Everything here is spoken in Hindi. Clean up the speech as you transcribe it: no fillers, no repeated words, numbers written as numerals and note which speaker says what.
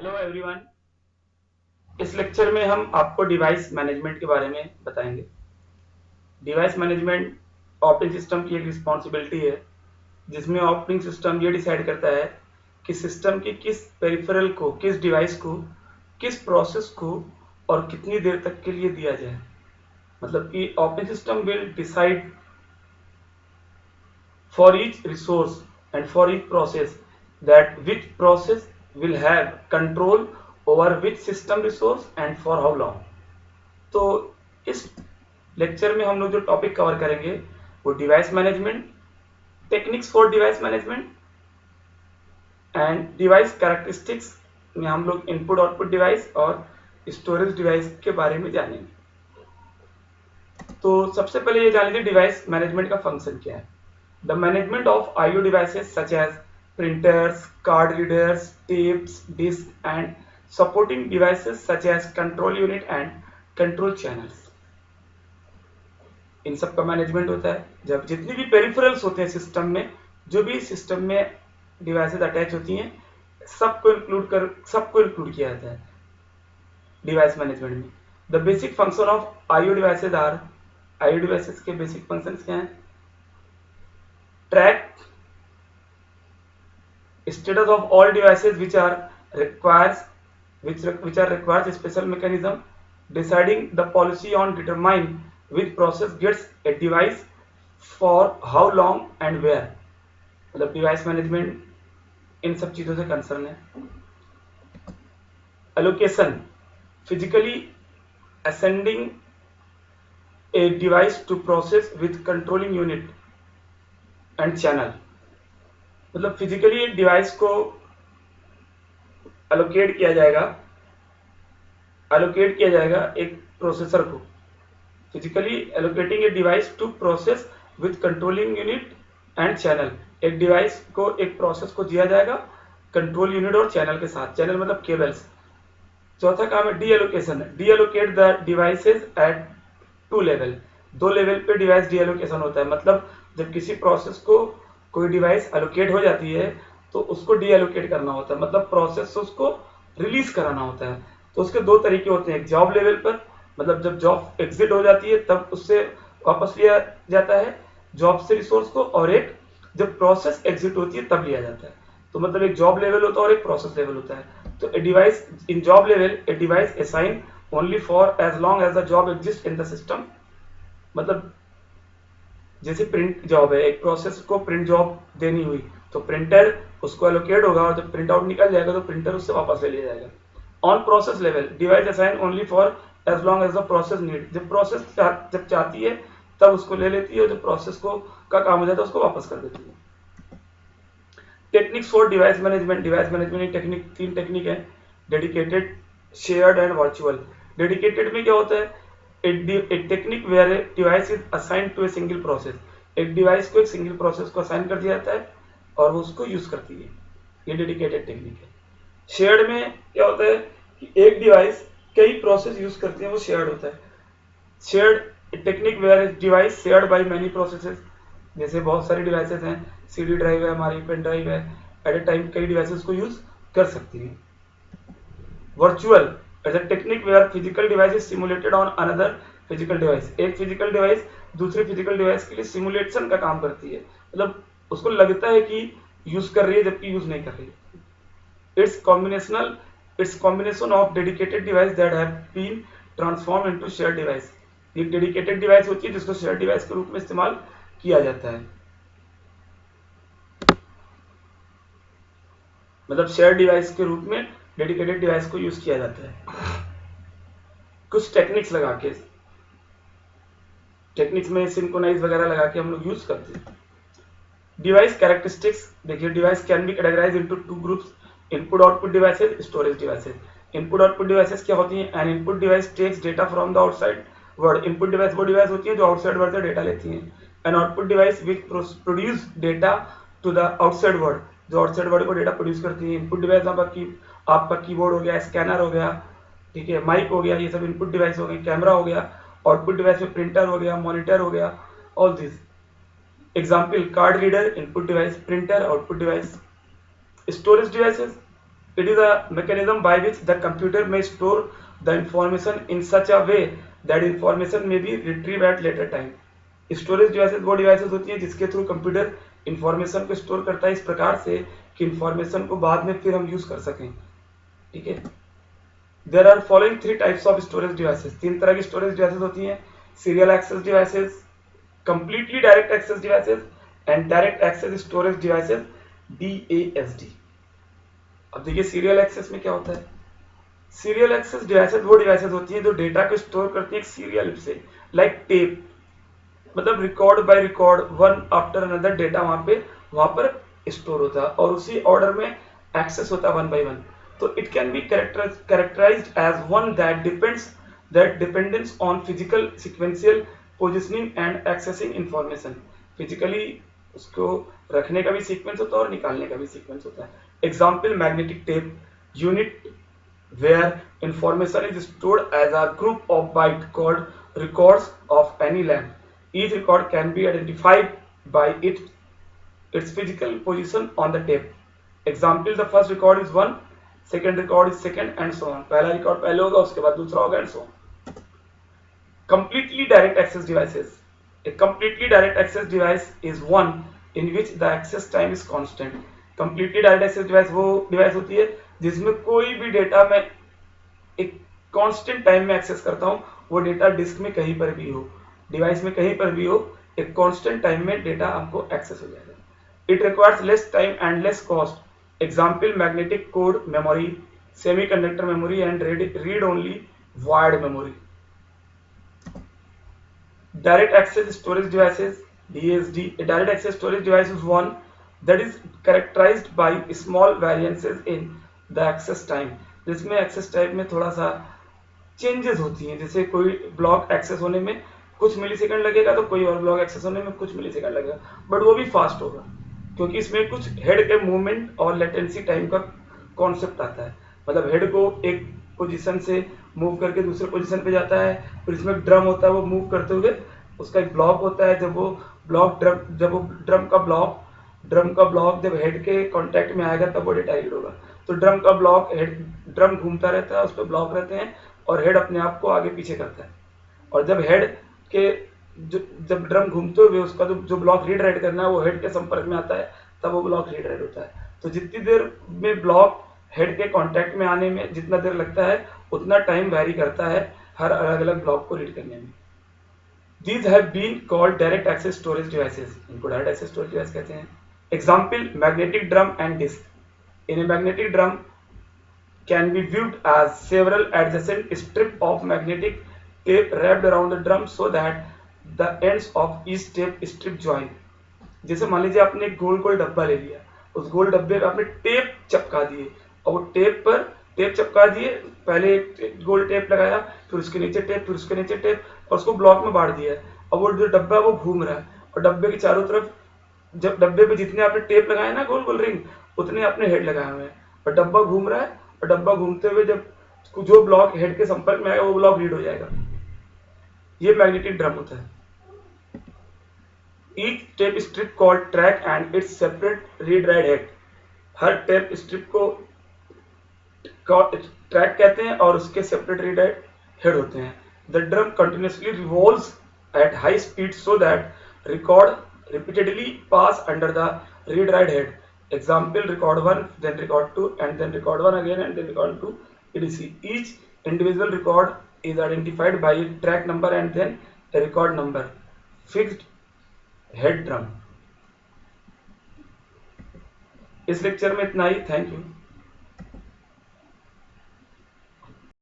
Speaker 1: Hello everyone. इस लेक्चर में हम आपको डिवाइस मैनेजमेंट के बारे में बताएंगे। डिवाइस मैनेजमेंट ऑपरेटिंग सिस्टम की एक रिस्पॉन्सिबिलिटी है जिसमें ऑपरेटिंग सिस्टम ये डिसाइड करता है कि सिस्टम की किस पेरिफेरल को, किस डिवाइस को, किस प्रोसेस को और कितनी देर तक के लिए दिया जाए। मतलब कि operating system will decide for each resource and for each process that which process will have control over which system resource and for how long। तो इस लेक्चर में हम लोग जो टॉपिक कवर करेंगे वो device management, techniques for device management and device characteristics में हम लोग इनपुट आउटपुट डिवाइस और स्टोरेज डिवाइस के बारे में जानेंगे। तो सबसे पहले ये जान लीजिए डिवाइस मैनेजमेंट का फंक्शन क्या है। The management of I/O devices such as printers, card readers, tapes, disks, and supporting devices such as control unit and control channels। इन सब का मैनेजमेंट होता है जब जितनी भी पेरिफेरल्स होते हैं सिस्टम में, जो भी सिस्टम में डिवाइसेस अटैच होती हैं, सबको इंक्लूड किया जाता है डिवाइस मैनेजमेंट में। The basic function of I/O devices are, I/O devices के बेसिक फंक्शंस क्या हैं? Track status of all devices which requires special mechanism deciding the policy on determine which process gets a device for how long and where। मतलब डिवाइस मैनेजमेंट इन सब चीजों से कंसर्न है। Allocation, physically ascending a device to process with controlling unit and channel। मतलब फिजिकली एक डिवाइस को एलोकेट किया जाएगा एक प्रोसेसर को। Physically allocating a device to process with controlling unit and channel. एक डिवाइस को, एक प्रोसेस को दिया जाएगा कंट्रोल यूनिट और चैनल के साथ। चैनल मतलब केबल्स। चौथा काम है deallocation, deallocate the devices at two level. दो लेवल पे डिवाइस डी एलोकेशन होता है। मतलब जब किसी प्रोसेस को कोई डिवाइस एलोकेट हो जाती है तो उसको डी एलोकेट करना होता है, मतलब प्रोसेस से उसको रिलीज कराना होता है। तो उसके दो तरीके होते हैं, एक जॉब लेवल पर, मतलब जब जॉब एग्जिट हो जाती है तब उससे वापस लिया जाता है जॉब से रिसोर्स को, और एक जब प्रोसेस एग्जिट होती है तब लिया जाता है। तो मतलब एक जॉब लेवल होता है और एक प्रोसेस लेवल होता है। तो a device in job level, a device assign only for as long as the job exist in the system. मतलब जैसे प्रिंट जॉब है, एक प्रोसेस को प्रिंट जॉब देनी हुई तो प्रिंटर उसको एलोकेट होगा, और जब प्रिंट आउट निकल जाएगा तो प्रिंटर उससे वापस ले लिया जाएगा। On process level, device assign only for as long as the process need. जब प्रोसेस जब चाहती है तब उसको ले लेती है, और जब प्रोसेस को का काम हो जाता है उसको वापस कर देती है। Techniques for device management, device management technique, तीन टेक्निक है, dedicated, shared and virtual. Dedicated में क्या होता है? a technique where a device is assigned to a single process। एक डिवाइस को एक सिंगल प्रोसेस को असाइन कर दिया जाता है और वो उसको यूज करती है। ये डेडिकेटेड टेक्निक है। शेयर्ड में क्या होता है कि एक डिवाइस कई प्रोसेस यूज करती है, वो शेयर्ड होता है। Shared technique where device shared by many processes. जैसे बहुत सारी डिवाइसेस हैं, सीडी ड्राइव है हमारी, पेन ड्राइव है, एट ए टाइम कई डिवाइसेस को यूज कर सकती है। Virtual as a technique where physical device is simulated on another physical device। एक फिजिकल डिवाइस दूसरे फिजिकल डिवाइस के लिए सिमुलेशन का काम करती है, मतलब उसको लगता है कि यूज कर रही है जबकि यूज नहीं कर रही है। It's combination of dedicated device that have been transform into share device. एक डेडिकेटेड डिवाइस होती है जिसको शेयर डिवाइस के रूप में इस्तेमाल किया जाता है। मतलब शेयर डिवाइस के रूप में डेडिकेटेड डिवाइस को यूज किया जाता है कुछ टेक्निक्स लगा के। टेक्निक्स में सिंक्रोनाइज वगैरह लगा के हम लोग यूज करते हैं। डिवाइस कैरेक्टरिस्टिक्स देखिए, device can be categorized into two groups, input output devices, storage devices. Input output devices क्या होती हैं? An input device takes data from the outside world. Input device वो डिवाइस होती है जो आउटसाइड वर्ल्ड से डेटा लेती हैं। An output device which produce data to the outside world, जो आउटसाइड वर्ल्ड को डेटा प्रोड्यूस करती है। इनपुट डिवाइस आपका कीबोर्ड हो गया, स्कैनर हो गया, ठीक है, माइक हो गया, ये सब इनपुट डिवाइस हो गए। कैमरा हो गया। आउटपुट डिवाइस में प्रिंटर हो गया, मॉनिटर हो गया, all this. Example card reader input device, printer output device. Storage devices, It is a mechanism by which the computer may store the information in such a way that information may be retrieved at later time. Storage devices वो डिवाइसेस होती हैं जिसके थ्रू कंप्यूटर इंफॉर्मेशन को स्टोर करता है इस प्रकार से कि इंफॉर्मेशन को बाद में फिर हम यूज कर सकें। ठीक है, there are following 3 types of storage devices. 3 तरह की स्टोरेज डिवाइसेस होती हैं, serial access devices, completely direct access devices and direct access storage devices, DASD। अब देखिए सीरियल एक्सेस में क्या होता है। सीरियल एक्सेस डिवाइसेस वो डिवाइसेस होती हैं जो डेटा को स्टोर करती है सीरियल से, लाइक टेप, मतलब record by record one after another data वहां पर स्टोर होता है और उसी ऑर्डर में एक्सेस होता है वन बाय वन। तो it can be characterized as one that dependence on physical sequential positioning and accessing information. Physically उसको रखने का भी सीक्वेंस होता है और निकालने का भी सीक्वेंस होता है। Example magnetic tape unit where information is stored as a group of bytes called records of any length. Each record can be identified by its physical position on the tape. Example, the first record is 1, second record is second and so on. पहला रिकॉर्ड पहले होगा, उसके बाद दूसरा होगा and so on. Completely direct access devices. A completely direct access device is one in which the access time is constant. Completely direct access device वो डिवाइस होती है जिसमें कोई भी डेटा मैं एक कांस्टेंट टाइम में एक्सेस करता हूं, वो डेटा डिस्क में कहीं पर भी हो, डिवाइस में कहीं पर भी हो, एक कांस्टेंट टाइम में डेटा हमको एक्सेस हो जाएगा। It requires less time and less cost. Example magnetic code memory, semiconductor memory and read only wired memory. Direct access storage devices, DSD। A direct access storage device is one that is characterized by small variances in the access time, जिसमें एक्सेस टाइम में थोड़ा सा चेंजेस होती हैं। जैसे कोई ब्लॉक एक्सेस होने में कुछ मिलीसेकंड लगेगा तो कोई और ब्लॉक एक्सेस होने में कुछ मिलीसेकंड लगेगा, बट वो भी फास्ट होगा क्योंकि इसमें कुछ हेड के मूवमेंट और लेटेंसी टाइम का कॉन्सेप्ट आता है। मतलब हेड को एक पोजीशन से मूव करके दूसरे पोजीशन पे जाता है, फिर इसमें ड्रम होता है, वो मूव करते हुए उसका एक ब्लॉक होता है। जब वो ड्रम का ब्लॉक जब हेड के कांटेक्ट में आएगा तब वो डेटा रीड होगा। तो ड्रम घूमता रहता है, उस पर ब्लॉक रहते हैं और हेड अपने आप को आगे पीछे करता है। और जब हेड के जब ड्रम घूमते हुए उसका जो ब्लॉक रीड राइट करना है वो हेड के संपर्क में आता है, तब वो ब्लॉक रीड राइट होता है। तो जितनी देर में ब्लॉक हेड के कांटेक्ट में आने में जितना देर लगता है उतना टाइम वैरी करता है हर अलग अलग ब्लॉक को रीड करने में। These have been called direct access storage devices. इनको direct access storage device कहते हैं। Example, magnetic drum and disk. In a magnetic drum can be viewed as several adjacent strips of magnetic tape wrapped around the drum so that the ends of each tape strip join. जैसे मान लीजिए आपने एक गोल गोल डब्बा ले लिया, उस गोल डब्बे पे आपने टेप चिपका दिए और वो टेप चिपका दिए, पहले एक गोल टेप लगाया, फिर उसके नीचे टेप, फिर उसके नीचे टेप और उसको ब्लॉक में बांट दिया। और वो जो डब्बा वो घूम रहा है और डब्बे के चारों तरफ, जब डब्बे पे जितने आपने टेप लगाए ना गोल गोल रिंग, उतने आपने हेड लगाए हुए हैं और डब्बा घूम रहा है और डब्बा घूमते हुए जब जो ब्लॉक हेड के संपर्क में आएगा वो ब्लॉक रीड हो जाएगा। ये मैग्नेटिक ड्रम होता है। Each tape strip called track and its separate read write head. Her tape strip को ट्रैक कहते हैं और उसके सेपरेट रीड राइट हेड होते हैं। The drum continuously revolves at high speed so that record repeatedly pass under the read write head. Example, record 1, then record 2, and then record 1 again, and then record 2, etc. Each individual record is identified by a track number and then a record number. Fixed head drum. इस लेक्चर में इतना ही। Thank you.